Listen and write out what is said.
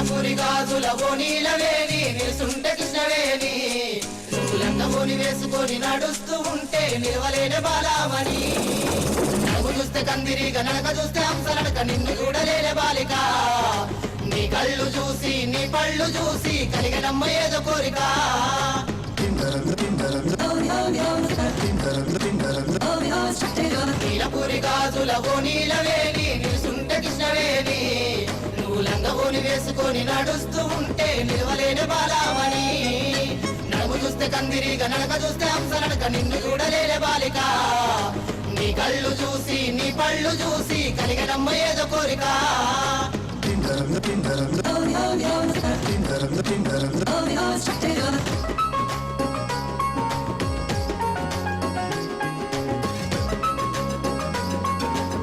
నీలపురి గాజుల ఓనీలవేణి నిలుసుంటే కృష్ణవేణి నువ్వు లంగమోని వేసుకొని నడుస్తూ ఉంటే నిలవలేని బాలామణి నవ్వు చూస్తే కందిరిగా నడక చూస్తే హంసనడక నిన్ను చూడలేని బాలిక నీ కళ్ళు చూసి నీ పళ్ళు చూసి కలిగనమ్మ ఏదో కోరిక నీలపురి గాజుల ఓనీలవేణి నిలుసుంటే కృష్ణవేణి నువ్వు లంగవోని వేసుకొని నడుస్తూ ఉంటే నిలవలేని బాలామణి నడుము చూస్తే కందిరిగా నడక చూస్తే హంసనడక నిన్ను చూడలేని బాలిక నీ కళ్ళు చూసి నీ పళ్ళు చూసి కలిగనమ్మ ఏదో కోరిక Oh,